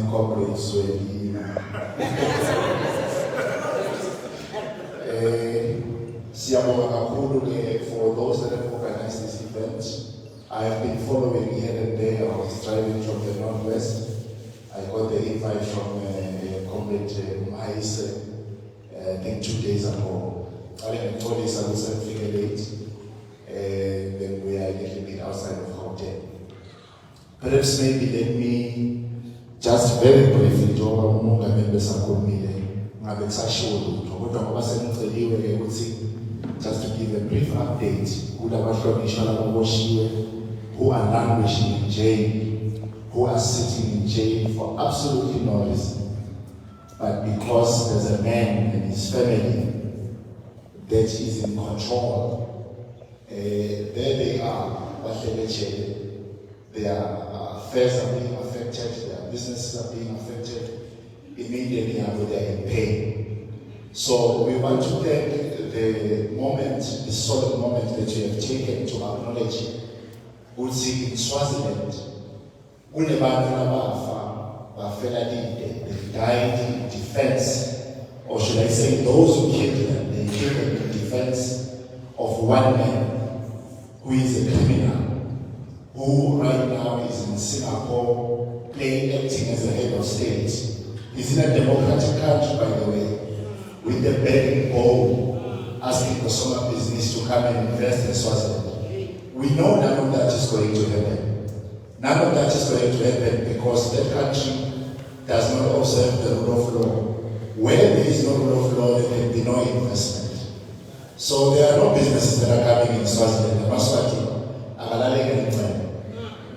comrades for those that have organized this event. I have been following here and there. I was driving from the northwest. I got the invite from comrade Mngomezulu, I think 2 days ago. I didn't told us I was late. Then we are a little bit outside of Gauteng. Perhaps maybe let me just very briefly talk about Mngomezulu. Just to give a brief update, who are languishing in jail, who are sitting in jail for absolutely no reason, but because there's a man and his family that is in control. There they are, their affairs are being affected, their businesses are being affected, immediately after they are in pain. So we want to thank the moment, the solid moment that you have taken to acknowledge Utsi in Swaziland, they died in defense, or should I say those who killed them, they killed them in defense of one man who is a criminal, who right now is in Singapore, acting as a head of state. He's in a democratic country, by the way, with the begging bowl, asking for some business to come and invest in Swaziland. We know none of that is going to happen. None of that is going to happen because that country does not observe the rule of law. Where there is no rule of law, there can be no investment. So there are no businesses that are coming in Swaziland.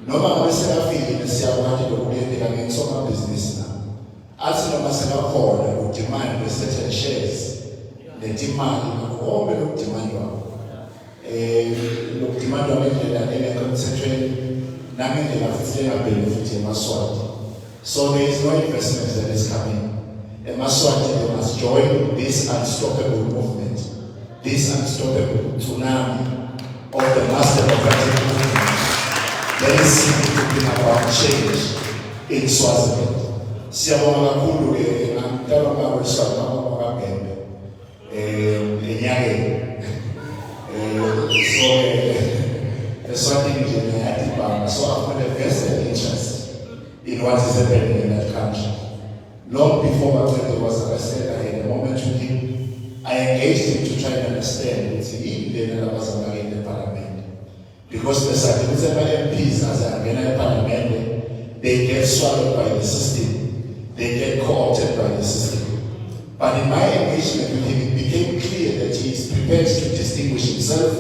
Noma ngabesekafile siyakwazi lokuyendeka ngesoma business na. Athi noma sekakhona udemand certain shares. Nedimali ngoba lokudimand wakho. Lokudimand wabendlela engaconcentrate nangendlela futhi engabenefit eMaswati. So there is no investment that is coming. eMaswati they must join this unstoppable movement, this unstoppable tsunami of the mass democratic movement. That is seeking to bring about change in Swaziland. Siyabonga kakhulu ke ngitaba ngabesana ngabagembe enyakeni. So Eswatini nje ngiyadibana. So I've got a vested interest in what is happening in that country. Long before Matete was arrested, I had a moment with him. I engaged him to try and understand what he did in the parliament. Because the certificate MPs as a parliament, they get swallowed by the system. They get co-opted by the system. But in my engagement with him, it became clear that he is prepared to distinguish himself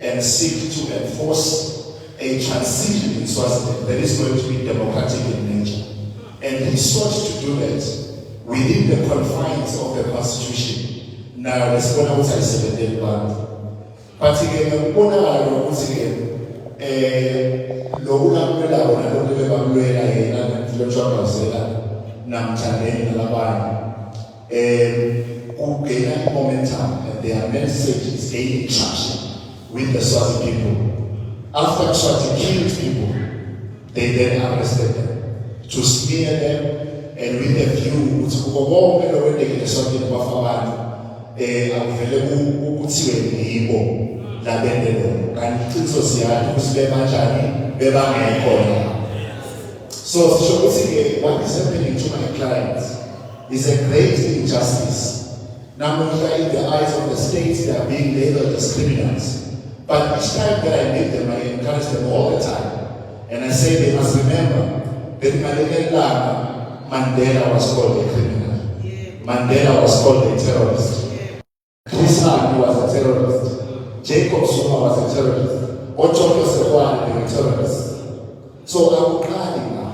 and seek to enforce a transition in Swaziland that is going to be democratic in nature. And he sought to do that within the confines of the Constitution. Now, let's go outside 7 band. But again, momentum and their message is gaining traction with the Swazi people. After Swazi killed people, they then arrested them to smear them and with the view so what is happening to my clients is a great injustice. Now, in the eyes of the state, they are being labeled as criminals. But each time that I meet them, I encourage them all the time. And I say they must remember that Mandela was called a criminal. Mandela was called a terrorist. Chris Hani was a terrorist. Jacob Zuma was a terrorist. Ochoco Sefwani was a terrorist. So I'm crying now.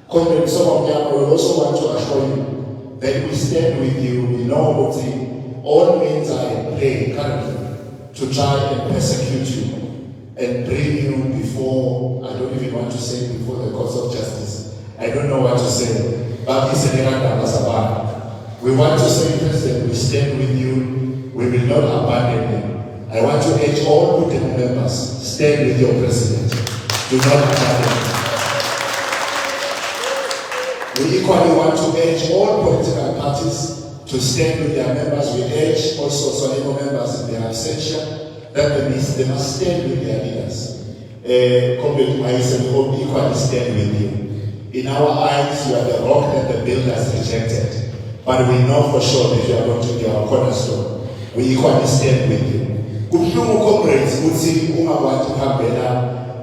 Comrade, some of them will also want to assure you that we stand with you. We know what all means are in play currently to try and persecute you and bring you before, I don't even want to say before the courts of justice. I don't know what to say. But we want to say, President, we stand with you. We will not abandon you. I want to urge all good members, stand with your President. Do not abandon him. We equally want to urge all political parties to stand with their members. We urge also Swalimo members in their absentia that they must stand with their leaders. Comrade Maisa, we hope equally stand with you. In our eyes, you are the rock that the builders rejected. But we know for sure that you are going to be our cornerstone. We equally stand with you. Kubuhlungu comrades ukuthi ungakwazi ukuhambela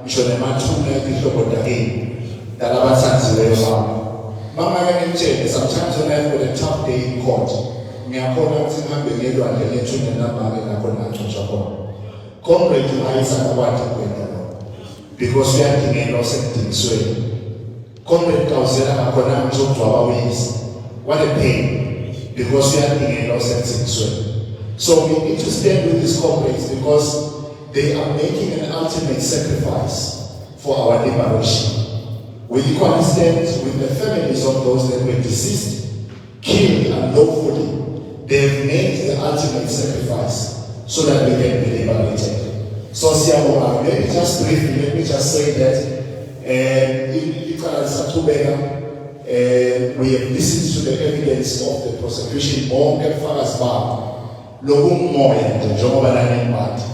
ngisho nemathuna ehloko dakini dalabathanziweyo wami. Mama ngitshele sometimes when I have a tough day in court, ngiyakhona ukuthi ngihambe ngelwandle lethuna namake lapho ngixoxa khona. Comrade Maisa akwazi ukwenza lokho because uyadingelwa osekudingisweni. Comrade Kawuzela ngakhona ngisho ukugcwaba uyisi. What a pain because uyadingelwa osekudingisweni. So we need to stand with these comrades because they are making an ultimate sacrifice for our liberation. We equally stand with the families of those that were deceased, killed unlawfully. They have made the ultimate sacrifice so that we can be liberated. So Siyabonga, maybe just briefly, let me just say that we have listened to the evidence of the prosecution on Fagasbar. Lokumoya nje njengoba la ngembathi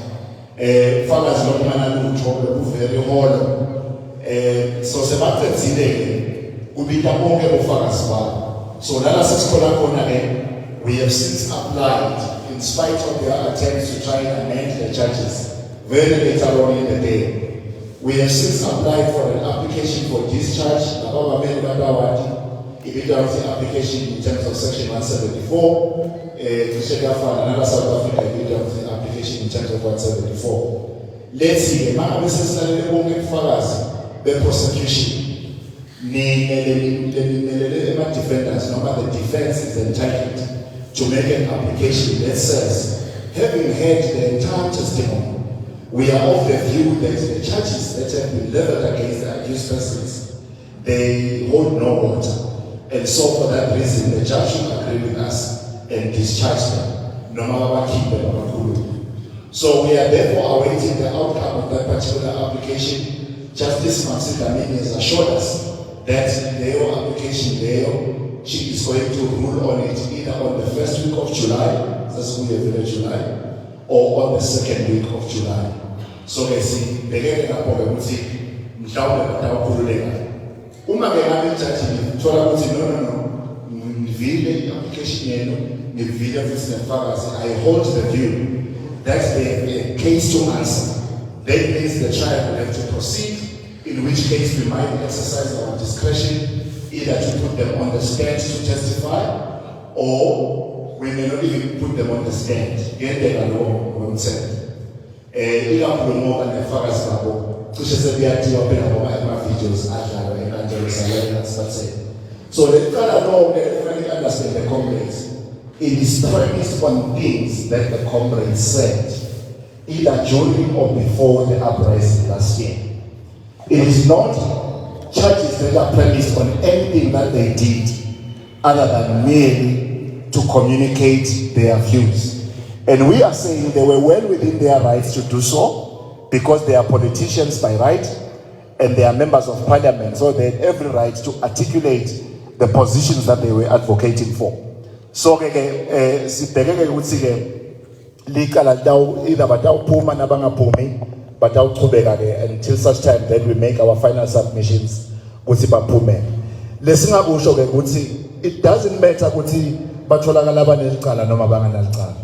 fakazi lokumana lutho very hollow so sebaqedzile kubita bonke bofakazi babo. So lala sesikhona khona we have since applied in spite of their attempts to try and amend the charges very later on in the day. We have since applied for an application for discharge. It was the application in terms of section 174 to check out for another South Africa. It was the application in terms of 174. Let's see, the prosecution, the defendants, the defense is entitled to make an application that says, having heard the entire testimony, we are of the view that the charges that have been leveled against the accused persons, they hold no water. And so for that reason, the judge should agree with us and discharge them, no matter what keep them on. So we are therefore awaiting the outcome of that particular application. Justice Maxine Damini has assured us that their application there, she is going to rule on it either on the first week of July, that's we have in July, or on the second week of July. So they see, they get an appointment, Uma ngeke ngithathile thola ukuthi no ngivile application yenu ngivile futhi nefakazi. I hold the view that the case to answer, that means the trial will have to proceed, in which case we might exercise our discretion either to put them on the stand to testify, or we may not even put them on the stand. Ngendlela lo ngomthetho ikakhulu ngoba nefakazi babo cishe sebeyathiwa phela ngoba ama-videos adlalwa eNjerusalem. So the law that understand the comrades, it is premised on things that the comrades said either during or before the uprising last year. It is not charges that are premised on anything that they did other than merely to communicate their views. And we are saying they were well within their rights to do so because they are politicians by right and they are members of parliament, so they had every right to articulate the positions that they were advocating for. So sibhekeke ukuthi ke licala either batawuphuma nabangaphumi batawuqhubeka ke until such time that we make our final submissions ukuthi baphume. Lesingakusho ke ukuthi it doesn't matter ukuthi batholakala abanelicala noma bangenalicala.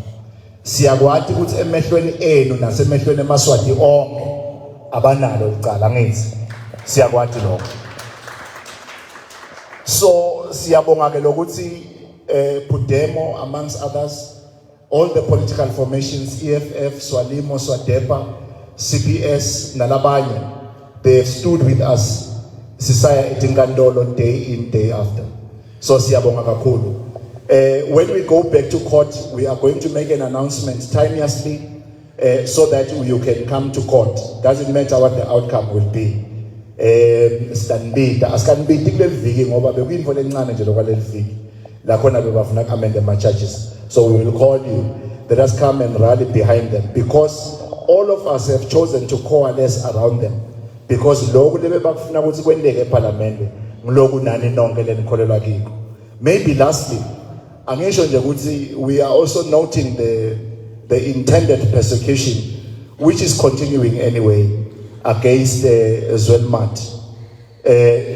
Siyakwati ukuthi emehlweni enu nasemehlweni emaswati onke abanalo icala ngithi siyakwati lokho. So siyabonga ke lokuthi Pudemo amongst others, all the political formations, EFF, Swalimo, Swadepa, CPS, nalabanye, they have stood with us sisaya etingandolo day in day after. So siyabonga kakhulu. When we go back to court, we are going to make an announcement timeously so that you can come to court. Doesn't matter what the outcome will be. So we will call you. Let us come and rally behind them because all of us have chosen to coalesce around them. Because parliament, ngiloku nani nonke lenikholelwa kiko. Maybe lastly, angisho nje ukuthi we are also noting the intended persecution which is continuing anyway against Zwelmat.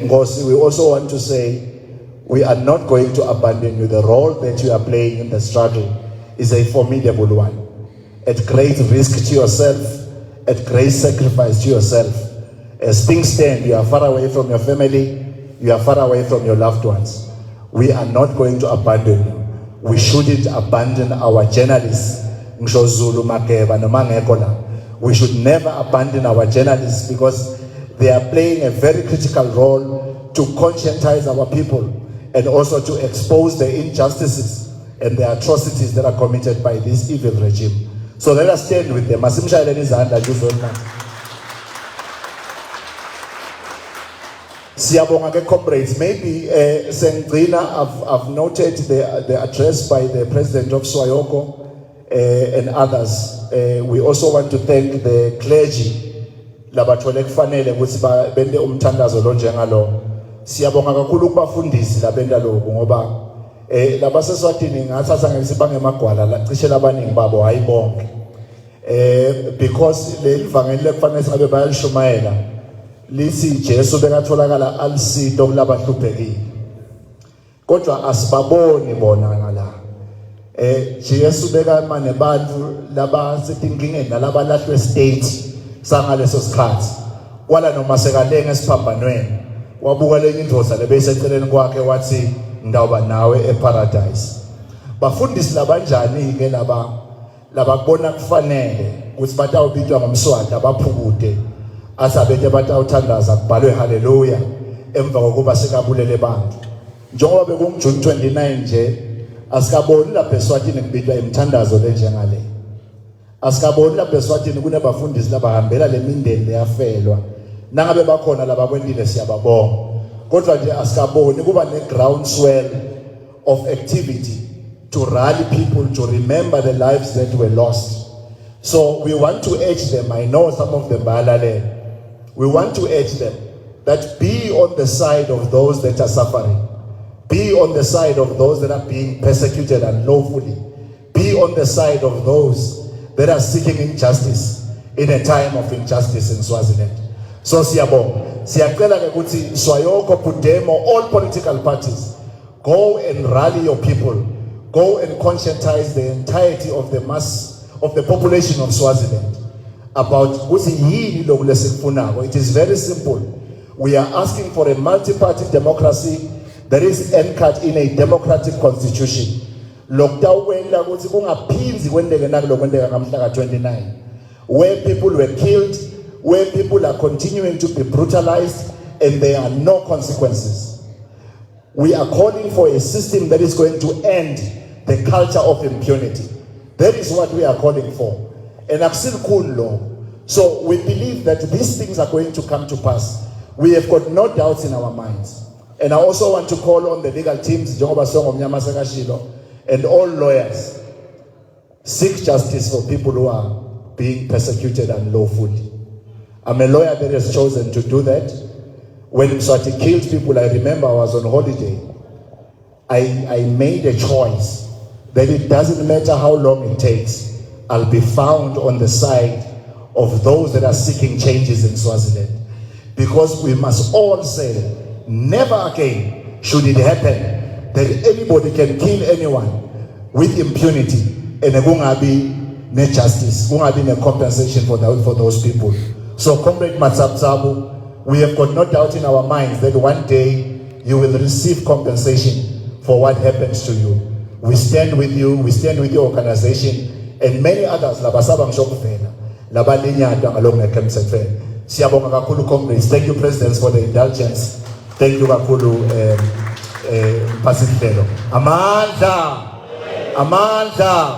Because we also want to say we are not going to abandon you. The role that you are playing in the struggle is a formidable one. At great risk to yourself, at great sacrifice to yourself. As things stand, you are far away from your family, you are far away from your loved ones. We are not going to abandon you. We shouldn't abandon our journalists. We should never abandon our journalists because they are playing a very critical role to conscientize our people and also to expose the injustices and the atrocities that are committed by this evil regime. So let us stand with them. Siyabonga ke comrades. Maybe I've noted the address by the president of Swayoko and others. We also want to thank the clergy labathole kufanele ukuthi bende umthandazo lo njengalo. Siyabonga kakhulu kubafundisi labenda lokho ngoba labaseswatini ngathatha ngesibange emagwala la cishe labaningi babo hayi bonke. Because le livangeli lekufanele singabe bayalishumayela lisi Jesu bekatholakala alisito kulabahluphekile. Kodwa asibaboni bona ngala. Jesu bekama nebantu laba setinkingeni nalaba lahlwe state sangaleso sikhathi. Kwala noma sekalenge esiphambanweni. Wabuka lenye indvoza lebeyiseceleni kwakhe wathi ndawuba nawe eparadise. Bafundisi labanjani ke labakubona kufanele ukuthi batawubitwa ngomswati abaphukude asabethe batawuthandaza kubhalwe haleluya emva kokuba sekabulele bantu. Njengoba bekungJune 29 nje asikaboni lapha eSwatini kubitwa imthandazo lenjengale. Asikaboni lapha eSwatini kunabafundisi labahambela lemindeni leyafelwa. Nangabe bakhona labakwendile siyababonga. Kodwa nje asikaboni kuba ne-groundswell of activity to rally people to remember the lives that were lost. So we want to urge them, I know some of them balalele. We want to urge them that be on the side of those that are suffering. Be on the side of those that are being persecuted unlawfully. Be on the side of those that are seeking injustice in a time of injustice in Swaziland. So siyacela ke ukuthi Swayoko, Pudemo, all political parties, go and rally your people. Go and conscientize the entirety of the mass of the population of Swaziland about ukuthi yini lokhu lesikufunako. It is very simple. We are asking for a multi-party democracy that is anchored in a democratic constitution. Lokutawukwenda ukuthi kungaphinzi kwendeke nakulokho kwendeka ngamhla ka-29 where people were killed, where people are continuing to be brutalized and there are no consequences. We are calling for a system that is going to end the culture of impunity. That is what we are calling for. And akusil cool law. So we believe that these things are going to come to pass. We have got no doubts in our minds. And I also want to call on the legal teams, Jehovah Song of Nyamasakashilo, and all lawyers. Seek justice for people who are being persecuted unlawfully. I'm a lawyer that has chosen to do that. When Mswati killed people, I remember I was on holiday. I made a choice that it doesn't matter how long it takes, I'll be found on the side of those that are seeking changes in Swaziland. Because we must all say, never again should it happen that anybody can kill anyone with impunity and there won't be no justice, won't be no compensation for those people. So, Comrade Matsabzabu, we have got no doubt in our minds that one day you will receive compensation for what happens to you. We stand with you, we stand with your organization, and many others. Siyabonga kakhulu comrades. Thank you, presidents, for the indulgence. Thank you kakhulu Mphasidlelo. Amandla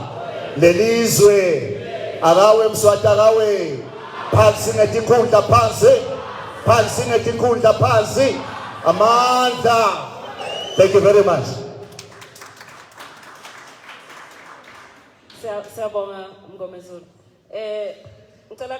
lelizwe akawe Mswati akawe phansi ngetikhundla phansi amandla. Thank you very much. Siyabonga Mngomezulu. Ngicela